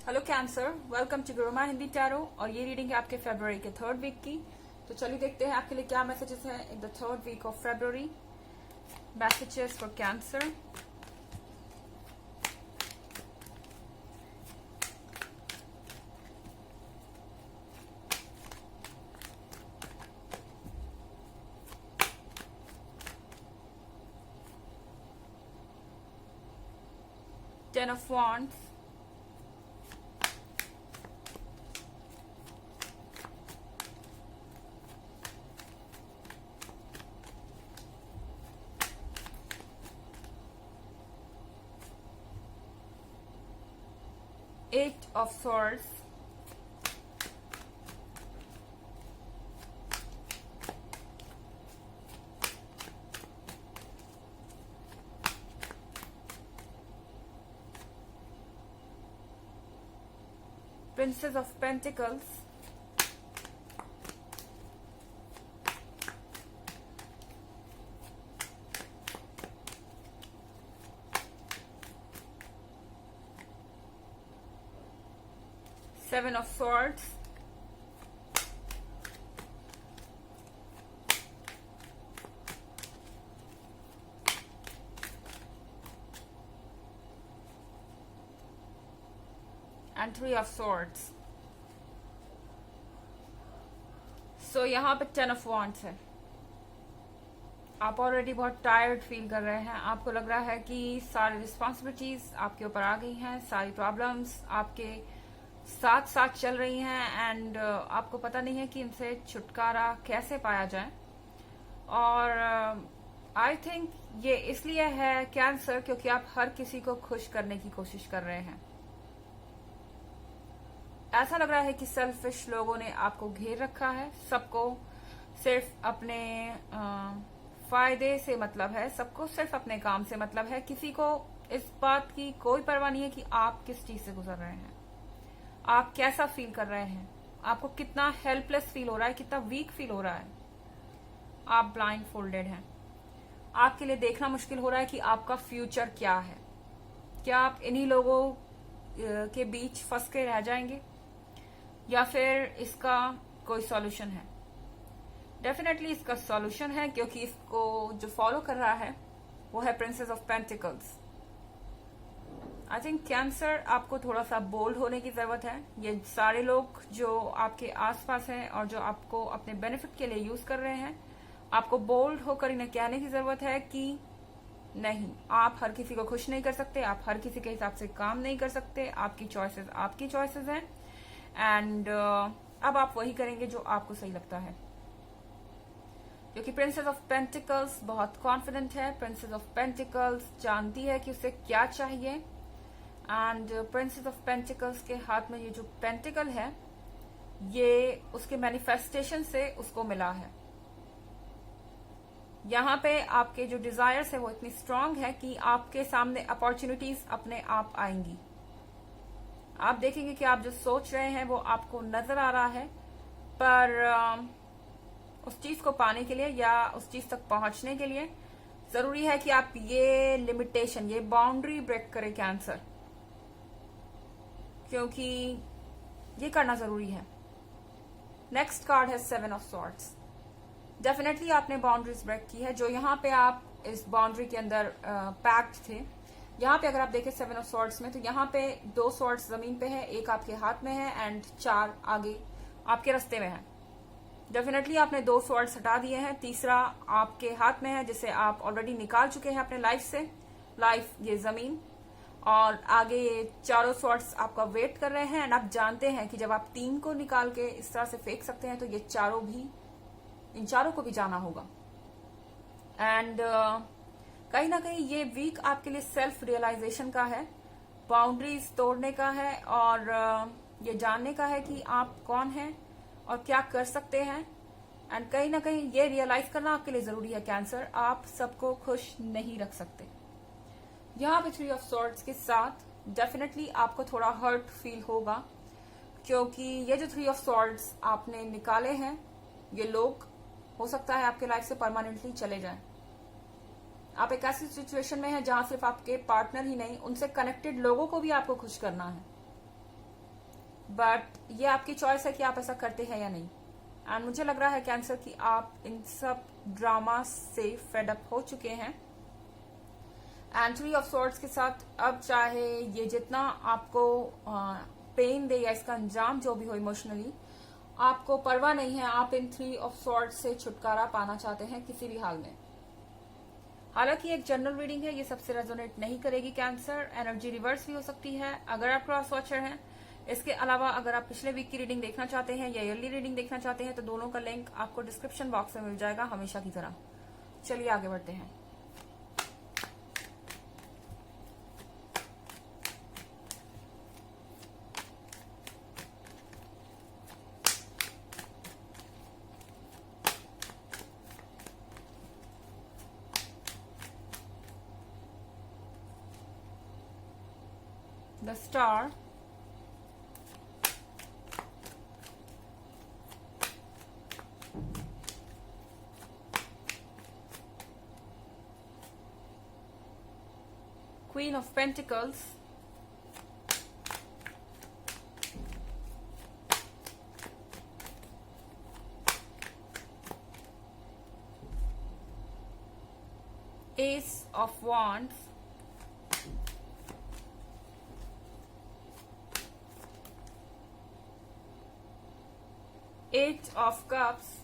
Hello cancer, welcome to Guruma Hindi tarot. और ये reading है आपके फरवरी के थर्ड वीक की। तो चलिए देखते हैं आपके लिए क्या मैसेजेस हैं in the third week of February. Messages for Cancer. Ten of wands, eight of swords, princess of pentacles, seven of swords, and three of swords. So यहाँ पे टेन ऑफ wands है। आप ऑलरेडी बहुत tired feel कर रहे हैं। आपको लग रहा है कि सारी रिस्पॉन्सिबिलिटीज आपके ऊपर आ गई हैं, सारी प्रॉब्लम्स आपके साथ साथ चल रही हैं एंड आपको पता नहीं है कि इनसे छुटकारा कैसे पाया जाए। और आई थिंक ये इसलिए है कैंसर क्योंकि आप हर किसी को खुश करने की कोशिश कर रहे हैं। ऐसा लग रहा है कि सेल्फिश लोगों ने आपको घेर रखा है। सबको सिर्फ अपने फायदे से मतलब है, सबको सिर्फ अपने काम से मतलब है। किसी को इस बात की कोई परवाह नहीं है कि आप किस चीज से गुजर रहे हैं, आप कैसा फील कर रहे हैं, आपको कितना हेल्पलेस फील हो रहा है, कितना वीक फील हो रहा है। आप ब्लाइंड फोल्डेड हैं। आपके लिए देखना मुश्किल हो रहा है कि आपका फ्यूचर क्या है। क्या आप इन्हीं लोगों के बीच फंस के रह जाएंगे या फिर इसका कोई सॉल्यूशन है? डेफिनेटली इसका सॉल्यूशन है क्योंकि इसको जो फॉलो कर रहा है वो है princess of pentacles. I think cancer आपको थोड़ा सा बोल्ड होने की जरूरत है। ये सारे लोग जो आपके आसपास हैं और जो आपको अपने बेनिफिट के लिए यूज कर रहे हैं, आपको बोल्ड होकर इन्हें कहने की जरूरत है कि नहीं, आप हर किसी को खुश नहीं कर सकते, आप हर किसी के हिसाब से काम नहीं कर सकते। आपकी चॉइसेस हैं एंड अब आप वही करेंगे जो आपको सही लगता है। क्योंकि प्रिंसेस ऑफ पेंटिकल्स बहुत कॉन्फिडेंट है। प्रिंसेस ऑफ पेंटिकल्स जानती है कि उसे क्या चाहिए एंड प्रिंसेस ऑफ पेंटिकल्स के हाथ में ये जो पेंटिकल है ये उसके मैनिफेस्टेशन से उसको मिला है। यहाँ पे आपके जो डिजायर्स है वो इतनी स्ट्रांग है कि आपके सामने अपॉर्चुनिटीज अपने आप आएंगी। आप देखेंगे कि आप जो सोच रहे हैं वो आपको नजर आ रहा है, पर उस चीज को पाने के लिए या उस चीज तक पहुंचने के लिए जरूरी है कि आप ये लिमिटेशन, ये बाउंड्री ब्रेक करें कैंसर, क्योंकि ये करना जरूरी है। नेक्स्ट कार्ड है सेवन ऑफ सॉर्ड्स। डेफिनेटली आपने बाउंड्रीज ब्रेक की है। जो यहाँ पे आप इस बाउंड्री के अंदर पैक्ट थे, यहाँ पे अगर आप देखें सेवन ऑफ सॉर्ड्स में, तो यहाँ पे दो सॉर्ड्स जमीन पे है, एक आपके हाथ में है एंड चार आगे आपके रास्ते में है। डेफिनेटली आपने दो सॉर्ड्स हटा दिए हैं, तीसरा आपके हाथ में है जिसे आप ऑलरेडी निकाल चुके हैं अपने लाइफ से। लाइफ ये जमीन और आगे ये चारों सॉर्ड्स आपका वेट कर रहे हैं एंड आप जानते हैं कि जब आप तीन को निकाल के इस तरह से फेंक सकते हैं तो ये चारों भी, इन चारों को भी जाना होगा। एंड कहीं ना कहीं ये वीक आपके लिए सेल्फ रियलाइजेशन का है, बाउंड्रीज तोड़ने का है और ये जानने का है कि आप कौन हैं और क्या कर सकते हैं। एंड कहीं ना कहीं ये रियलाइज करना आपके लिए जरूरी है कैंसर, आप सबको खुश नहीं रख सकते। यहाँ पे थ्री ऑफ सॉर्ड्स के साथ डेफिनेटली आपको थोड़ा हर्ट फील होगा क्योंकि ये जो थ्री ऑफ सॉर्ड्स आपने निकाले हैं, ये लोग हो सकता है आपके लाइफ से परमानेंटली चले जाएं। आप एक ऐसी सिचुएशन में हैं जहां सिर्फ आपके पार्टनर ही नहीं, उनसे कनेक्टेड लोगों को भी आपको खुश करना है। बट ये आपकी चॉइस है कि आप ऐसा करते हैं या नहीं। एंड मुझे लग रहा है कैंसर कि आप इन सब ड्रामा से फेड अप हो चुके हैं। एंड थ्री ऑफ सॉर्ड्स के साथ अब चाहे ये जितना आपको पेन दे या इसका अंजाम जो भी हो इमोशनली, आपको परवाह नहीं है। आप इन थ्री ऑफ सॉर्ड्स से छुटकारा पाना चाहते हैं किसी भी हाल में। हालांकि एक जनरल रीडिंग है, ये सबसे रेजोनेट नहीं करेगी कैंसर। एनर्जी रिवर्स भी हो सकती है अगर आप क्रॉस वॉचर हैं। इसके अलावा अगर आप पिछले वीक की रीडिंग देखना चाहते हैं या ईयरली रीडिंग देखना चाहते हैं तो दोनों का लिंक आपको डिस्क्रिप्शन बॉक्स में मिल जाएगा हमेशा की तरह। चलिए आगे बढ़ते हैं। The star, Queen of Pentacles, Ace of Wands, Eight of Cups,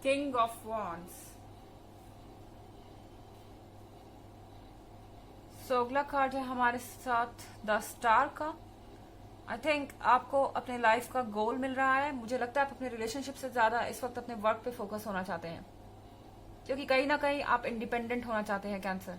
King of Wands। सो अगला कार्ड है हमारे साथ द स्टार का। आई थिंक आपको अपने लाइफ का गोल मिल रहा है। मुझे लगता है आप अपने रिलेशनशिप से ज्यादा इस वक्त अपने वर्क पे फोकस होना चाहते हैं, क्योंकि कहीं ना कहीं आप इंडिपेंडेंट होना चाहते हैं कैंसर।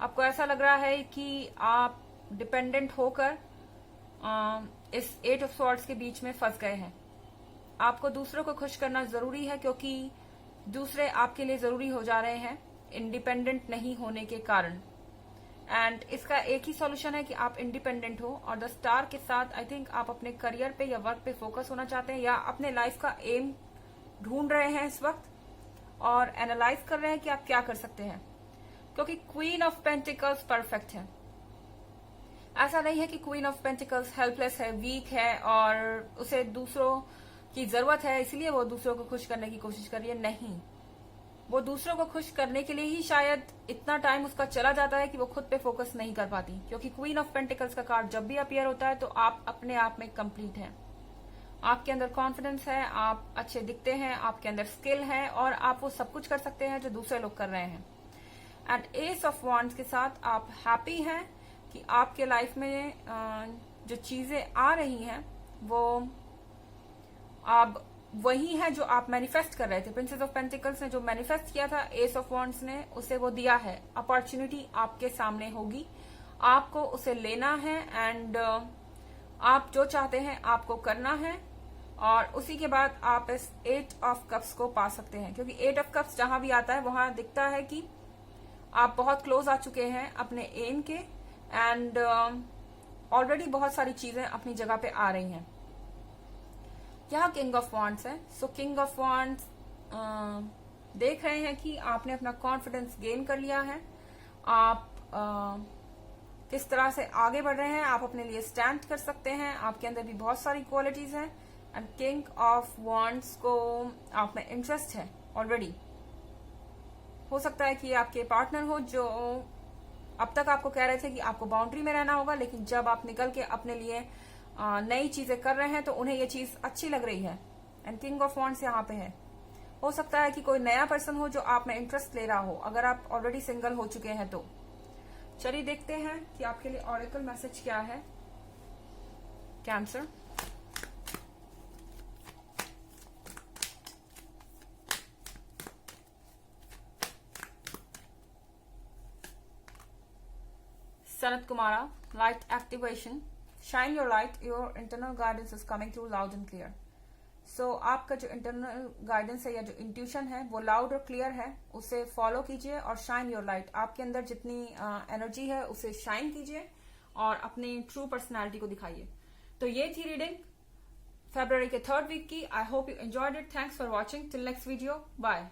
आपको ऐसा लग रहा है कि आप डिपेंडेंट होकर इस एट ऑफ सॉर्ड्स के बीच में फंस गए हैं। आपको दूसरों को खुश करना जरूरी है, क्योंकि दूसरे आपके लिए जरूरी हो जा रहे हैं इंडिपेंडेंट नहीं होने के कारण। एंड इसका एक ही सॉल्यूशन है कि आप इंडिपेंडेंट हो। और द स्टार के साथ आई थिंक आप अपने करियर पे या वर्क पे फोकस होना चाहते हैं, या अपने लाइफ का एम ढूंढ रहे हैं इस वक्त और एनालाइज कर रहे हैं कि आप क्या कर सकते हैं, क्योंकि क्वीन ऑफ पेंटिकल्स परफेक्ट है। ऐसा नहीं है कि क्वीन ऑफ पेंटिकल्स हेल्पलेस है, वीक है और उसे दूसरों की जरूरत है इसलिए वो दूसरों को खुश करने की कोशिश कर रही है। नहीं, वो दूसरों को खुश करने के लिए ही शायद इतना टाइम उसका चला जाता है कि वो खुद पे फोकस नहीं कर पाती, क्योंकि क्वीन ऑफ पेंटिकल्स का कार्ड जब भी अपीयर होता है तो आप अपने आप में कंप्लीट हैं। आपके अंदर कॉन्फिडेंस है, आप अच्छे दिखते हैं, आपके अंदर स्किल है और आप वो सब कुछ कर सकते हैं जो दूसरे लोग कर रहे हैं। एंड एस ऑफ वॉन्ड्स के साथ आप हैप्पी हैं कि आपके लाइफ में जो चीजें आ रही हैं वो अब वही है जो आप मैनिफेस्ट कर रहे थे। प्रिंसेस ऑफ पेंटिकल्स ने जो मैनिफेस्ट किया था एस ऑफ वॉन्ड्स ने उसे वो दिया है। अपॉर्चुनिटी आपके सामने होगी, आपको उसे लेना है एंड आप जो चाहते हैं आपको करना है। और उसी के बाद आप इस एट ऑफ कप्स को पा सकते हैं, क्योंकि एट ऑफ कप्स जहां भी आता है वहां दिखता है कि आप बहुत क्लोज आ चुके हैं अपने एम के एंड ऑलरेडी बहुत सारी चीजें अपनी जगह पे आ रही हैं। यहाँ किंग ऑफ वॉन्ड्स है। सो किंग ऑफ वॉन्ड्स देख रहे हैं कि आपने अपना कॉन्फिडेंस गेन कर लिया है, आप किस तरह से आगे बढ़ रहे हैं, आप अपने लिए स्टैंड कर सकते हैं, आपके अंदर भी बहुत सारी क्वालिटीज हैं। एंड किंग ऑफ वॉन्ड्स को आप में इंटरेस्ट है ऑलरेडी। हो सकता है कि ये आपके पार्टनर हो जो अब तक आपको कह रहे थे कि आपको बाउंड्री में रहना होगा, लेकिन जब आप निकल के अपने लिए नई चीजें कर रहे हैं तो उन्हें ये चीज अच्छी लग रही है। एंड किंग ऑफ वॉन्ड्स यहाँ पे है। हो सकता है कि कोई नया पर्सन हो जो आप में इंटरेस्ट ले रहा हो, अगर आप ऑलरेडी सिंगल हो चुके हैं तो। चलिए देखते हैं कि आपके लिए ऑरेकल मैसेज क्या है cancer. Sanat Kumara, light activation. Shine your light, your internal guidance is coming through loud and clear. सो आपका जो इंटरनल गाइडेंस है या जो इंट्यूशन है वो लाउड और क्लियर है, उसे फॉलो कीजिए और शाइन योर लाइट। आपके अंदर जितनी एनर्जी है उसे शाइन कीजिए और अपनी ट्रू पर्सनैलिटी को दिखाइए। तो ये थी रीडिंग फरवरी के 3rd वीक की। I hope you enjoyed it. Thanks for watching. Till next video, bye.